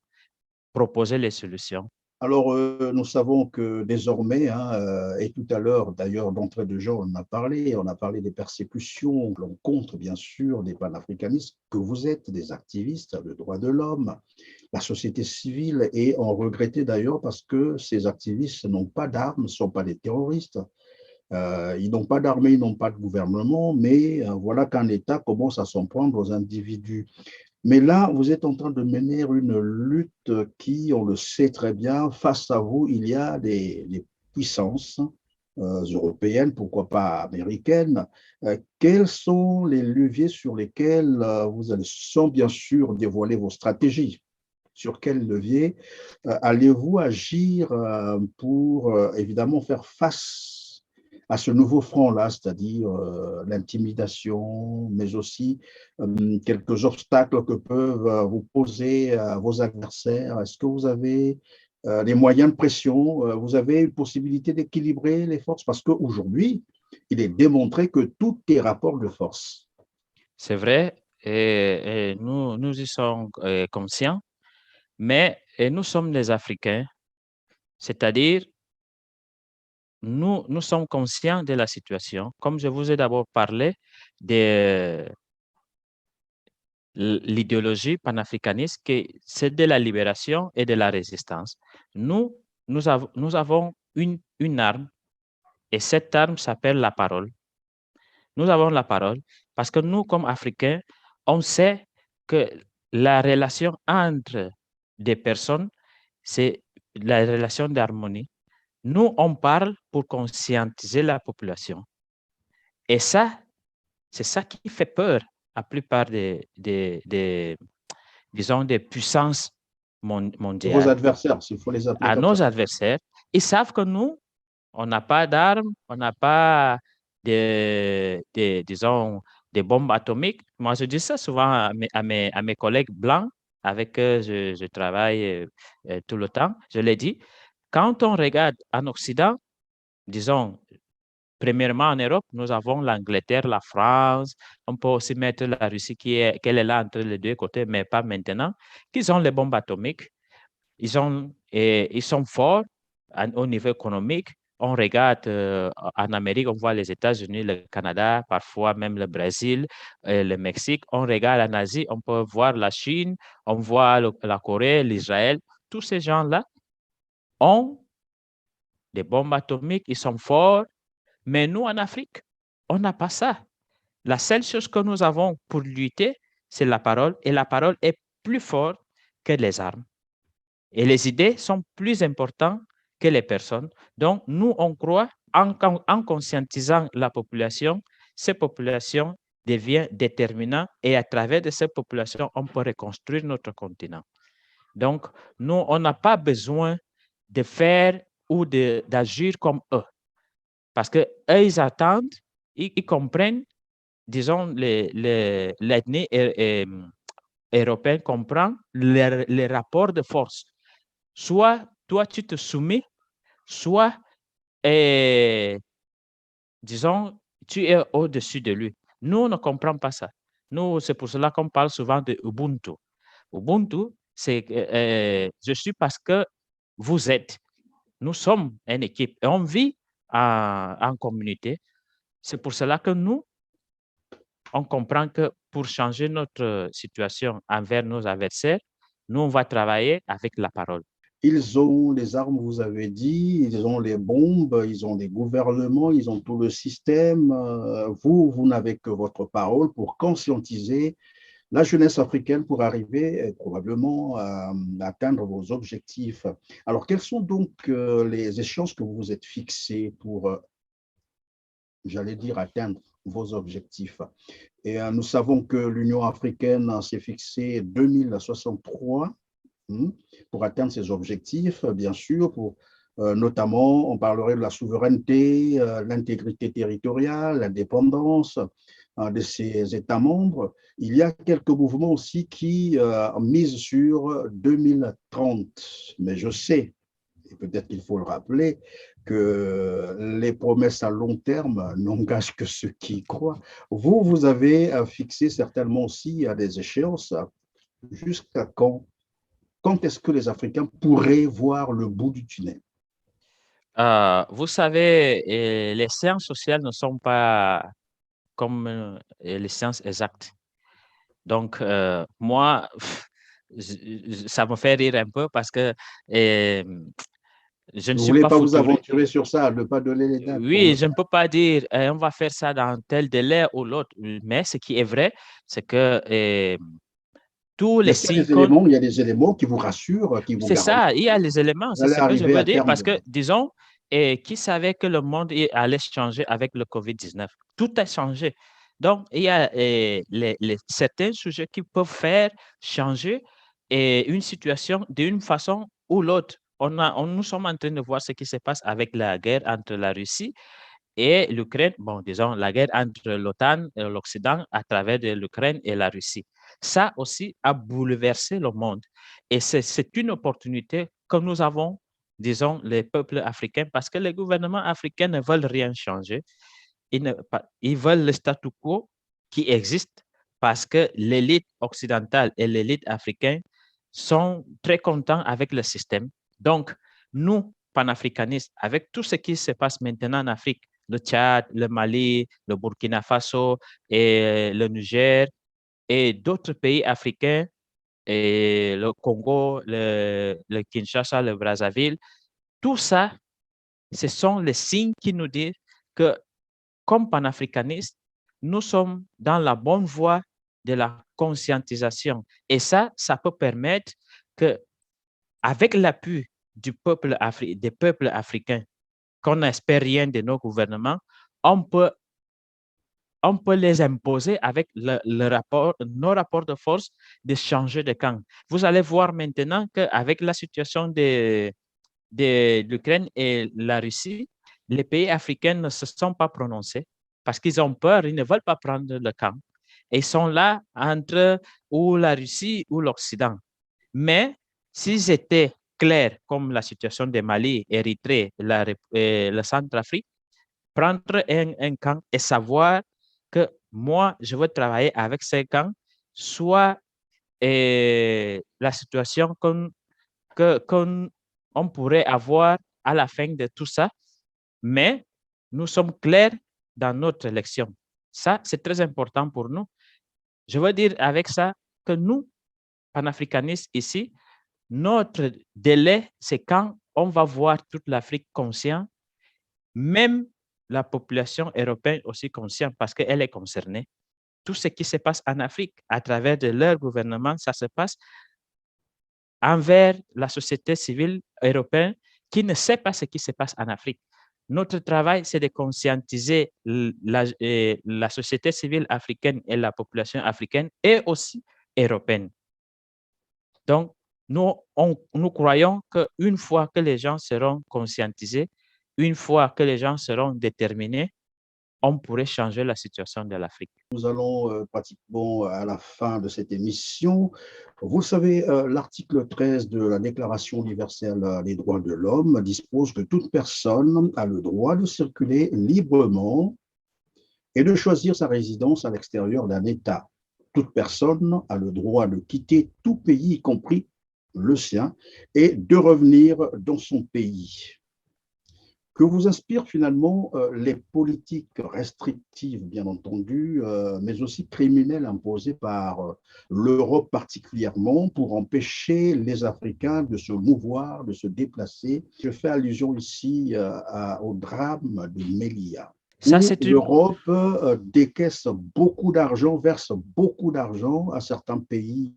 proposer les solutions. Alors, nous savons que désormais, hein, et tout à l'heure, d'ailleurs, d'entrée de jeu, on a parlé des persécutions que l'on contre, bien sûr, des panafricanistes, que vous êtes des activistes de droits de l'homme, la société civile, et on regrettait d'ailleurs parce que ces activistes n'ont pas d'armes, ne sont pas des terroristes. Ils n'ont pas d'armée, ils n'ont pas de gouvernement, mais voilà qu'un État commence à s'en prendre aux individus. Mais là, vous êtes en train de mener une lutte qui, on le sait très bien, face à vous, il y a des puissances européennes, pourquoi pas américaines. Quels sont les leviers sur lesquels vous allez, sans bien sûr dévoiler vos stratégies, sur quel levier allez-vous agir pour évidemment faire face à ce nouveau front-là, c'est-à-dire l'intimidation, mais aussi quelques obstacles que peuvent vous poser vos adversaires? Est-ce que vous avez des moyens de pression? Vous avez une possibilité d'équilibrer les forces? Parce qu'aujourd'hui, il est démontré que tout est rapport de force. C'est vrai, et nous y sommes conscients, mais nous sommes les Africains, c'est-à-dire nous sommes conscients de la situation. Comme je vous ai d'abord parlé de l'idéologie panafricaniste, c'est de la libération et de la résistance. Nous, nous avons une arme, et cette arme s'appelle la parole. Nous avons la parole parce que nous, comme Africains, on sait que la relation entre des personnes, c'est la relation d'harmonie. Nous, on parle pour conscientiser la population. Et ça, c'est ça qui fait peur à la plupart disons, des puissances Vos mondiales, adversaires, s'il faut les appeler à comme ça. nos adversaires. Ils savent que nous, on n'a pas d'armes, on n'a pas disons, des bombes atomiques. Moi, je dis ça souvent à mes collègues blancs avec qui je travaille tout le temps. Je les dis, quand on regarde en Occident, disons, premièrement en Europe, nous avons l'Angleterre, la France, on peut aussi mettre la Russie qu'elle est là entre les deux côtés, mais pas maintenant, qu'ils ont les bombes atomiques. Ils sont forts au niveau économique. On regarde en Amérique, on voit les États-Unis, le Canada, parfois même le Brésil, le Mexique. On regarde en Asie, on peut voir la Chine, on voit la Corée, l'Israël. Tous ces gens-là ont des bombes atomiques, ils sont forts, mais nous, en Afrique, on n'a pas ça. La seule chose que nous avons pour lutter, c'est la parole, et la parole est plus forte que les armes. Et les idées sont plus importantes que les personnes. Donc, nous, on croit, en conscientisant la population, ces populations deviennent déterminantes et à travers de ces populations, on peut reconstruire notre continent. Donc, nous, on n'a pas besoin de faire ou d'agir comme eux parce qu'eux, ils attendent, ils comprennent, disons, l'ethnie européenne comprend les rapports de force. Soit toi, tu te soumets, soit, disons, tu es au-dessus de lui. Nous, on ne comprend pas ça. Nous, c'est pour cela qu'on parle souvent de Ubuntu. Ubuntu, c'est je suis parce que vous êtes. Nous sommes une équipe et on vit en communauté. C'est pour cela que nous, on comprend que pour changer notre situation envers nos adversaires, nous, on va travailler avec la parole. Ils ont les armes, vous avez dit, ils ont les bombes, ils ont des gouvernements, ils ont tout le système. Vous n'avez que votre parole pour conscientiser la jeunesse africaine pour arriver probablement à atteindre vos objectifs. Alors, quelles sont donc les échéances que vous vous êtes fixées pour, j'allais dire, atteindre vos objectifs? Et nous savons que l'Union africaine s'est fixée 2063 pour atteindre ses objectifs, bien sûr, pour Notamment, on parlerait de la souveraineté, l'intégrité territoriale, l'indépendance de ces États membres. Il y a quelques mouvements aussi qui misent sur 2030. Mais je sais, et peut-être qu'il faut le rappeler, que les promesses à long terme n'engagent que ceux qui y croient. Vous, vous avez fixé certainement aussi à des échéances. Jusqu'à quand? Quand est-ce que les Africains pourraient voir le bout du tunnel? Vous savez, les sciences sociales ne sont pas comme les sciences exactes. Donc, moi, ça me fait rire un peu parce que euh, je ne Vous ne suis voulez pas pas vous futuriste. aventurer sur ça, ne pas donner les dates pour Oui, le je ne peux pas dire on va faire ça dans tel délai ou l'autre, mais ce qui est vrai, c'est que tous Mais les est-ce qu'il y a signes des éléments, il y a des éléments qui vous rassurent, qui vous c'est ça, il y garantissent a les éléments, que vous c'est allez ce que je arriver veux à dire, terme parce de... que, disons, qui savait que le monde allait changer avec le COVID-19? Tout a changé. Donc, il y a certains sujets qui peuvent faire changer une situation d'une façon ou l'autre. Nous sommes en train de voir ce qui se passe avec la guerre entre la Russie et l'Ukraine, bon, disons, la guerre entre l'OTAN et l'Occident à travers de l'Ukraine et la Russie. Ça aussi a bouleversé le monde. Et c'est une opportunité que nous avons, disons, les peuples africains, parce que les gouvernements africains ne veulent rien changer. Ils veulent le statu quo qui existe parce que l'élite occidentale et l'élite africaine sont très contents avec le système. Donc, nous, panafricanistes, avec tout ce qui se passe maintenant en Afrique, le Tchad, le Mali, le Burkina Faso et le Niger et d'autres pays africains, et le Congo, le Kinshasa, le Brazzaville, tout ça, ce sont les signes qui nous disent que comme panafricanistes, nous sommes dans la bonne voie de la conscientisation. Et ça peut permettre que, avec l'appui des peuples africains, qu'on n'espère rien de nos gouvernements, on peut, on peut les imposer avec nos rapports de force de changer de camp. Vous allez voir maintenant qu'avec la situation de l'Ukraine et la Russie, les pays africains ne se sont pas prononcés parce qu'ils ont peur, ils ne veulent pas prendre le camp. Et ils sont là entre ou la Russie ou l'Occident. Mais s'ils étaient clairs, comme la situation de Mali, Érythrée, le Centrafrique, prendre un camp et savoir que moi, je veux travailler avec ces camps, soit la situation qu'on on pourrait avoir à la fin de tout ça, mais nous sommes clairs dans notre élection. Ça, c'est très important pour nous. Je veux dire avec ça que nous, panafricanistes ici, notre délai, c'est quand on va voir toute l'Afrique consciente, même la population européenne aussi consciente parce qu'elle est concernée. Tout ce qui se passe en Afrique à travers de leur gouvernement, ça se passe envers la société civile européenne qui ne sait pas ce qui se passe en Afrique. Notre travail, c'est de conscientiser la société civile africaine et la population africaine et aussi européenne. Donc, nous croyons qu'une fois que les gens seront conscientisés, une fois que les gens seront déterminés, on pourrait changer la situation de l'Afrique. Nous allons pratiquement à la fin de cette émission. Vous savez, l'article 13 de la Déclaration universelle des droits de l'homme dispose que toute personne a le droit de circuler librement et de choisir sa résidence à l'extérieur d'un État. Toute personne a le droit de quitter tout pays, y compris le sien, et de revenir dans son pays. Que vous inspirent finalement les politiques restrictives, bien entendu, mais aussi criminelles imposées par l'Europe particulièrement pour empêcher les Africains de se mouvoir, de se déplacer. Je fais allusion ici au drame de Melilla, Ça, où c'est une... l'Europe décaisse beaucoup d'argent, verse beaucoup d'argent à certains pays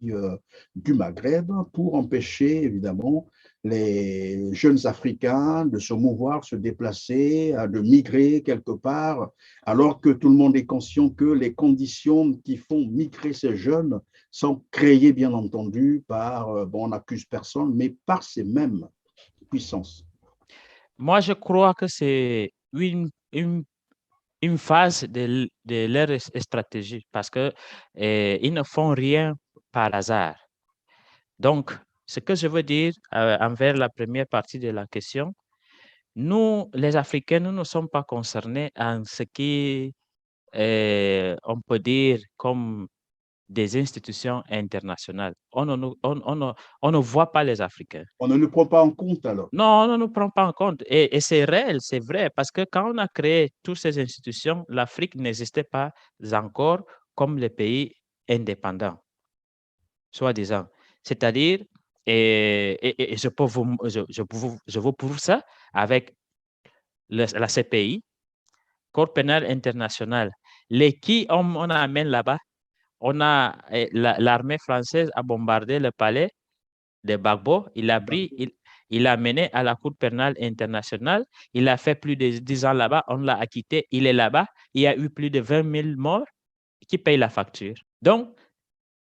du Maghreb pour empêcher, évidemment, les jeunes Africains de se mouvoir, se déplacer, de migrer quelque part, alors que tout le monde est conscient que les conditions qui font migrer ces jeunes sont créées, bien entendu, par, bon, on n'accuse personne, mais par ces mêmes puissances. Moi, je crois que c'est une phase de leur stratégie parce que ils ne font rien par hasard. Donc, ce que je veux dire envers la première partie de la question, nous, les Africains, nous ne sommes pas concernés en ce qui, on peut dire, comme des institutions internationales. On ne voit pas les Africains. On ne le prend pas en compte alors. Non, on ne nous prend pas en compte. Et c'est réel, c'est vrai, parce que quand on a créé toutes ces institutions, l'Afrique n'existait pas encore comme les pays indépendants, soi-disant. C'est-à-dire, et je, peux vous, je vous prouve ça avec la CPI, Cour pénale internationale. Les qui on amène là-bas, l'armée française a bombardé le palais de Gbagbo, il l'a mené à la Cour pénale internationale. Il a fait plus de 10 ans là-bas. On l'a acquitté. Il est là-bas. Il y a eu plus de 20 000 morts qui payent la facture. Donc,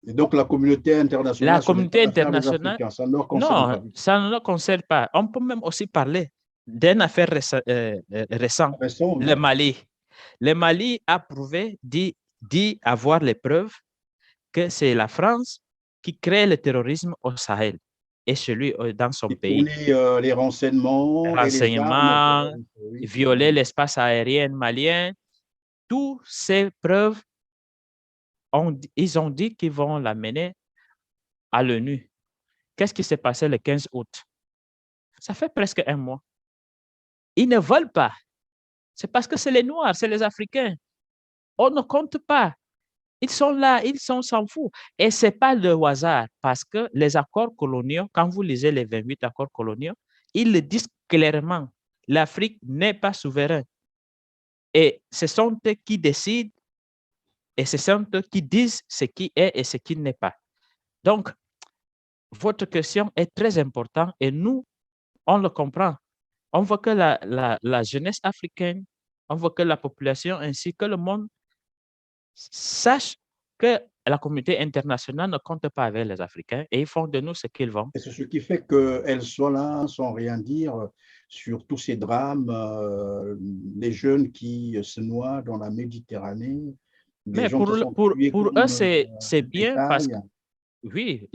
et donc la communauté la internationale, ce n'est pas communauté l'affaire des internationale, Africains, ça ne leur concerne non, pas du tout. ça ne nous concerne pas. On peut même aussi parler d'une affaire récente, Récent, le oui. Mali. Le Mali a prouvé, dit avoir les preuves que c'est la France qui crée le terrorisme au Sahel et celui dans son Et pays. fournit les renseignements et les armes aux Renseignements, terroristes. Oui, c'est ça. violer l'espace aérien malien, toutes ces preuves, ils ont dit qu'ils vont l'amener à l'ONU. Qu'est-ce qui s'est passé le 15 août? Ça fait presque un mois. Ils ne veulent pas. C'est parce que c'est les Noirs, c'est les Africains. On ne compte pas. Ils sont là, ils s'en foutent. Et ce n'est pas le hasard, parce que les accords coloniaux, quand vous lisez les 28 accords coloniaux, ils le disent clairement. L'Afrique n'est pas souveraine. Et ce sont eux qui décident et ce sont eux qui disent ce qui est et ce qui n'est pas. Donc, votre question est très importante et nous, on le comprend. On veut que la jeunesse africaine, on veut que la population ainsi que le monde sache que la communauté internationale ne compte pas avec les Africains et ils font de nous ce qu'ils vont. Et c'est ce qui fait qu'elle soit là sans rien dire sur tous ces drames, les jeunes qui se noient dans la Méditerranée, des Mais gens qui sont tués pour eux, comme c'est du bien parce bétail. que, oui,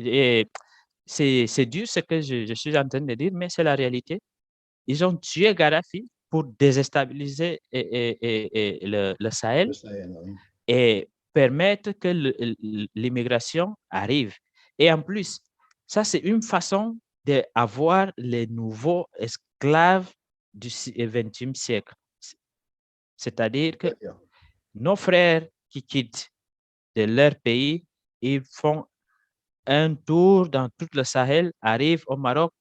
c'est dur ce que je suis en train de dire, mais c'est la réalité. Ils ont tué Gaddafi pour déstabiliser le Sahel Le Sahel, oui. et permettre que l'immigration arrive. Et en plus, ça, c'est une façon d'avoir les nouveaux esclaves du XXe siècle. C'est-à-dire que nos frères qui quittent de leur pays, ils font un tour dans tout le Sahel, arrivent au Maroc,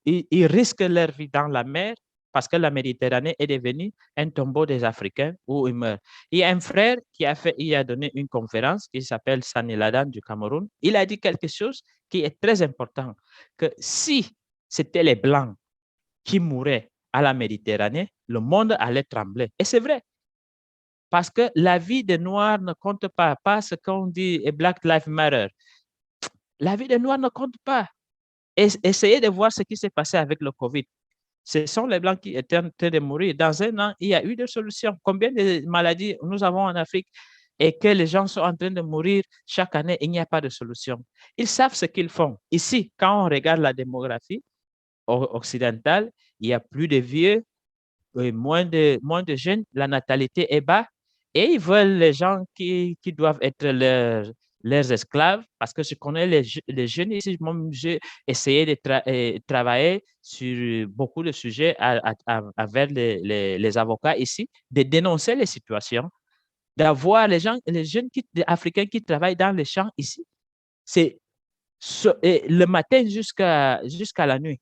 ils risquent leur vie dans la mer parce que la Méditerranée est devenue un tombeau des Africains où ils meurent. Il y a un frère il a donné une conférence qui s'appelle Sani Ladan du Cameroun. Il a dit quelque chose qui est très important, que si c'était les Blancs qui mouraient à la Méditerranée, le monde allait trembler. Et c'est vrai, parce que la vie des Noirs ne compte pas ce qu'on dit Black Lives Matter. La vie des Noirs ne compte pas. Essayez de voir ce qui s'est passé avec le Covid. Ce sont les Blancs qui étaient en train de mourir. Dans un an, il y a eu des solutions. Combien de maladies nous avons en Afrique et que les gens sont en train de mourir chaque année, il n'y a pas de solution. Ils savent ce qu'ils font. Ici, quand on regarde la démographie occidentale, il y a plus de vieux, moins de jeunes, la natalité est bas et ils veulent les gens qui doivent être leurs esclaves parce que je connais les jeunes ici, j'ai essayé de travailler sur beaucoup de sujets avec les avocats ici, de dénoncer les situations, d'avoir les jeunes africains qui travaillent dans les champs ici. C'est le matin jusqu'à la nuit.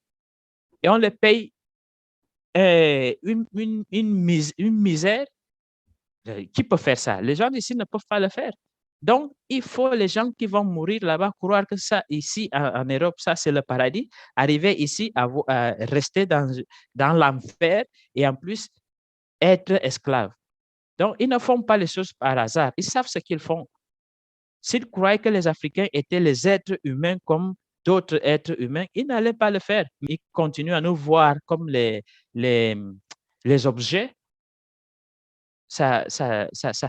Et on les paye une misère. Qui peut faire ça? Les gens ici ne peuvent pas le faire. Donc, il faut les gens qui vont mourir là-bas croire que ça, ici, en Europe, ça, c'est le paradis. Arriver ici à rester dans l'enfer et en plus être esclave. Donc, ils ne font pas les choses par hasard. Ils savent ce qu'ils font. S'ils croyaient que les Africains étaient les êtres humains comme d'autres êtres humains, ils n'allaient pas le faire. Ils continuent à nous voir comme les objets. Ça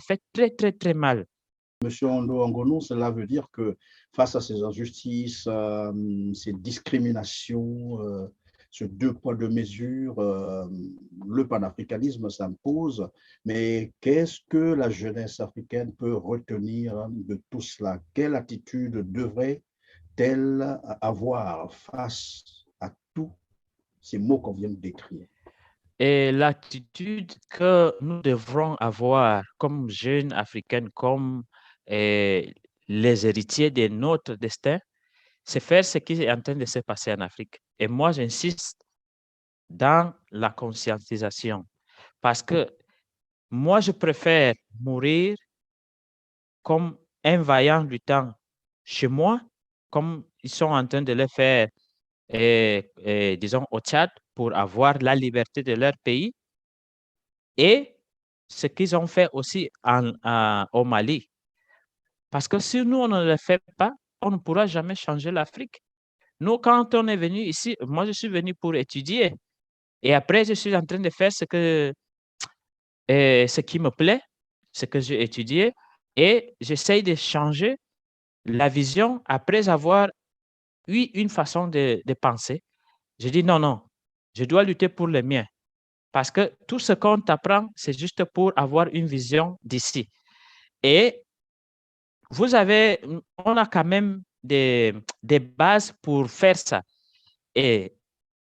fait très, très, très mal. Monsieur Ando Angono, cela veut dire que face à ces injustices, ces discriminations, ce deux poids, deux mesures, le panafricanisme s'impose. Mais qu'est-ce que la jeunesse africaine peut retenir de tout cela? Quelle attitude devrait-elle avoir face à tous ces mots qu'on vient de décrire? Et l'attitude que nous devrons avoir comme jeunes africains, comme les héritiers de notre destin, c'est faire ce qui est en train de se passer en Afrique. Et moi, j'insiste dans la conscientisation parce que moi, je préfère mourir comme un vaillant luttant chez moi, comme ils sont en train de le faire, disons, au Tchad, pour avoir la liberté de leur pays, et ce qu'ils ont fait aussi au Mali. Parce que si nous, on ne le fait pas, on ne pourra jamais changer l'Afrique. Nous, quand on est venu ici, moi, je suis venu pour étudier. Et après, je suis en train de faire ce qui me plaît, ce que j'ai étudié, et j'essaye de changer la vision après avoir eu une façon de penser. Je dis non, non, je dois lutter pour les miens. Parce que tout ce qu'on t'apprend, c'est juste pour avoir une vision d'ici. Et on a quand même des bases pour faire ça. Et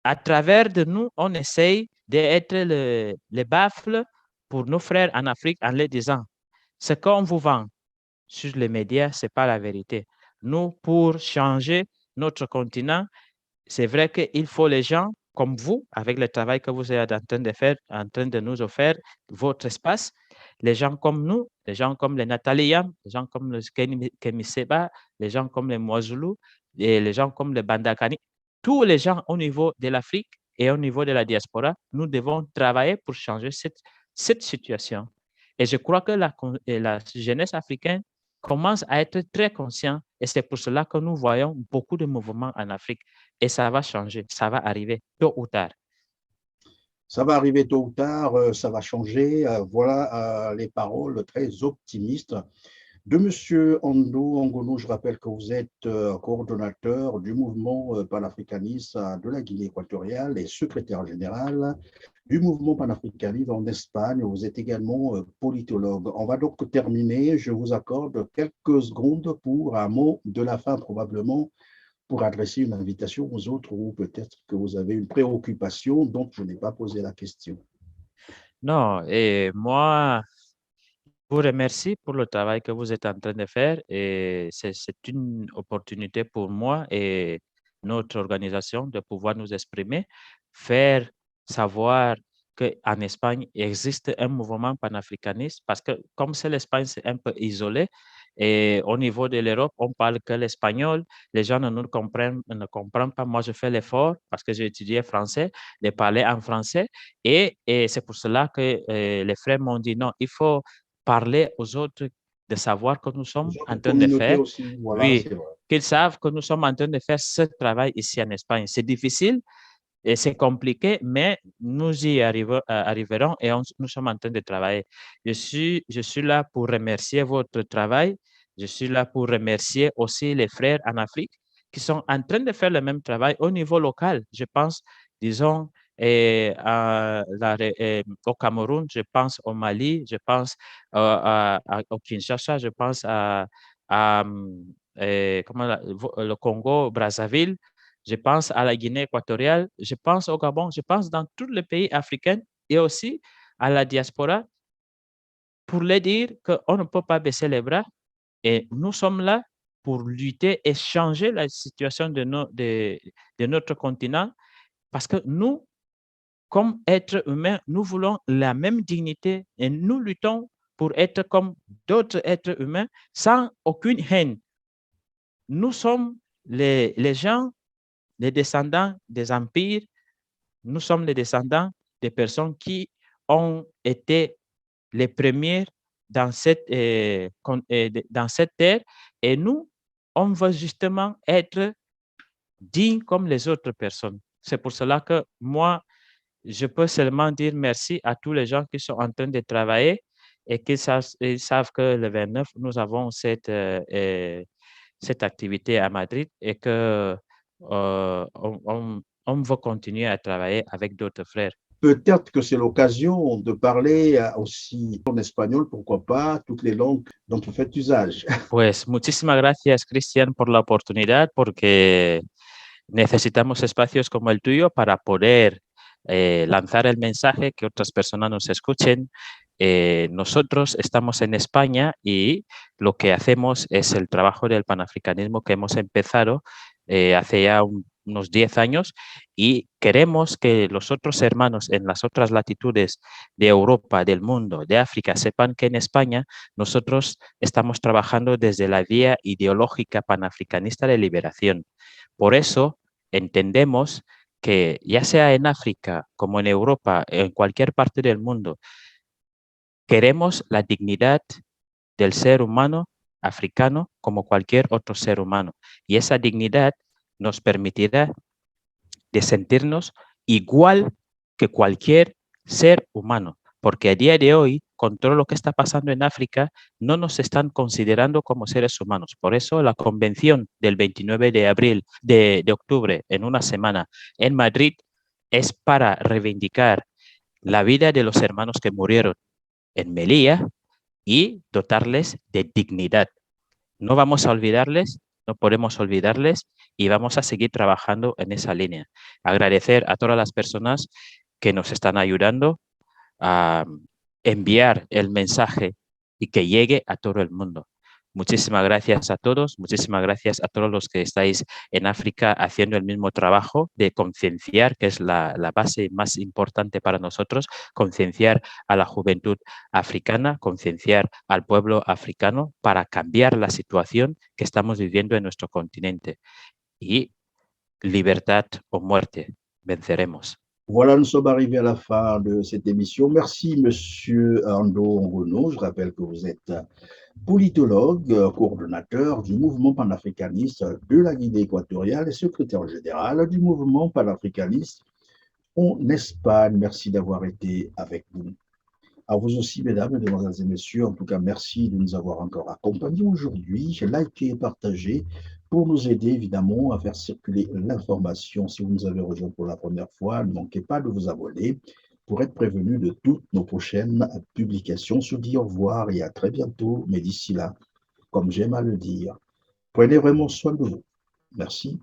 à travers de nous, on essaye d'être les baffles pour nos frères en Afrique en leur disant, ce qu'on vous vend sur les médias, ce n'est pas la vérité. Nous, pour changer notre continent, c'est vrai qu'il faut les gens comme vous, avec le travail que vous êtes en train de faire, en train de nous offrir votre espace, les gens comme nous, les gens comme les Nathalie Yam, les gens comme le Kemi Seba, les gens comme les Moizoulou, et les gens comme les Bandakani, tous les gens au niveau de l'Afrique et au niveau de la diaspora, nous devons travailler pour changer cette situation. Et je crois que la jeunesse africaine commence à être très consciente et c'est pour cela que nous voyons beaucoup de mouvements en Afrique. Et ça va changer, ça va arriver tôt ou tard. Ça va arriver tôt ou tard, ça va changer. Voilà les paroles très optimistes de Monsieur Ando Angono. Je rappelle que vous êtes coordonnateur du mouvement panafricaniste de la Guinée équatoriale et secrétaire général du mouvement panafricaniste en Espagne. Vous êtes également politologue. On va donc terminer. Je vous accorde quelques secondes pour un mot de la fin probablement, pour adresser une invitation aux autres, ou peut-être que vous avez une préoccupation dont je n'ai pas posé la question. Non, et moi, je vous remercie pour le travail que vous êtes en train de faire et c'est une opportunité pour moi et notre organisation de pouvoir nous exprimer, faire savoir qu'en Espagne, il existe un mouvement panafricaniste parce que comme c'est l'Espagne, c'est un peu isolé et au niveau de l'Europe, on parle que l'espagnol, les gens ne comprennent pas. Moi, je fais l'effort parce que j'ai étudié français, de parler en français et c'est pour cela que les frères m'ont dit non, il faut parler aux autres, de savoir que nous sommes Les autres en train de communautés faire, aussi, voilà, oui, c'est vrai. qu'ils savent que nous sommes en train de faire ce travail ici en Espagne. C'est difficile et c'est compliqué, mais nous y arriverons et nous sommes en train de travailler. Je suis là pour remercier votre travail. Je suis là pour remercier aussi les frères en Afrique qui sont en train de faire le même travail au niveau local. Je pense, disons, au Cameroun, je pense au Mali, je pense au Kinshasa, je pense le Congo, Brazzaville, je pense à la Guinée équatoriale, je pense au Gabon, je pense dans tous les pays africains et aussi à la diaspora pour leur dire qu'on ne peut pas baisser les bras et nous sommes là pour lutter et changer la situation de notre continent parce que nous, comme êtres humains, nous voulons la même dignité et nous luttons pour être comme d'autres êtres humains sans aucune haine. Nous sommes les gens, les descendants des empires, nous sommes les descendants des personnes qui ont été les premières dans cette terre et nous, on veut justement être dignes comme les autres personnes. C'est pour cela que moi, je peux seulement dire merci à tous les gens qui sont en train de travailler et qui ils savent que le 29, nous avons cette activité à Madrid et que on veut continuer à travailler avec d'autres frères. Peut-être que c'est l'occasion de parler aussi en espagnol, pourquoi pas, toutes les langues dont vous faites usage. Pues muchísimas gracias, Cristian, por la oportunidad, porque necesitamos espacios como el tuyo para poder lanzar el mensaje, que otras personas nos escuchen. Nosotros estamos en España y lo que hacemos es el trabajo del panafricanismo que hemos empezado hace ya unos 10 años y queremos que los otros hermanos en las otras latitudes de Europa, del mundo, de África, sepan que en España nosotros estamos trabajando desde la vía ideológica panafricanista de liberación. Por eso entendemos que ya sea en África como en Europa, en cualquier parte del mundo, queremos la dignidad del ser humano africano como cualquier otro ser humano. Y esa dignidad nos permitirá de sentirnos igual que cualquier ser humano. Porque a día de hoy, con todo lo que está pasando en África, no nos están considerando como seres humanos. Por eso la convención del 29 de octubre, en una semana, en Madrid, es para reivindicar la vida de los hermanos que murieron en Melilla y dotarles de dignidad. No vamos a olvidarles, no podemos olvidarles y vamos a seguir trabajando en esa línea. Agradecer a todas las personas que nos están ayudando a enviar el mensaje y que llegue a todo el mundo. Muchísimas gracias a todos, muchísimas gracias a todos los que estáis en África haciendo el mismo trabajo de concienciar, que es la base más importante para nosotros, concienciar a la juventud africana, concienciar al pueblo africano para cambiar la situación que estamos viviendo en nuestro continente. Y libertad o muerte, venceremos. Voilà, nous sommes arrivés à la fin de cette émission. Merci, Monsieur Ando Ngono. Je rappelle que vous êtes politologue, coordonnateur du mouvement panafricaniste de la Guinée équatoriale et secrétaire général du mouvement panafricaniste en Espagne. Merci d'avoir été avec nous. À vous aussi, mesdames, mesdemoiselles et messieurs, en tout cas, merci de nous avoir encore accompagnés aujourd'hui. Likez et partagez pour nous aider, évidemment, à faire circuler l'information. Si vous nous avez rejoint pour la première fois, ne manquez pas de vous abonner pour être prévenu de toutes nos prochaines publications. On se dit au revoir et à très bientôt. Mais d'ici là, comme j'aime à le dire, prenez vraiment soin de vous. Merci.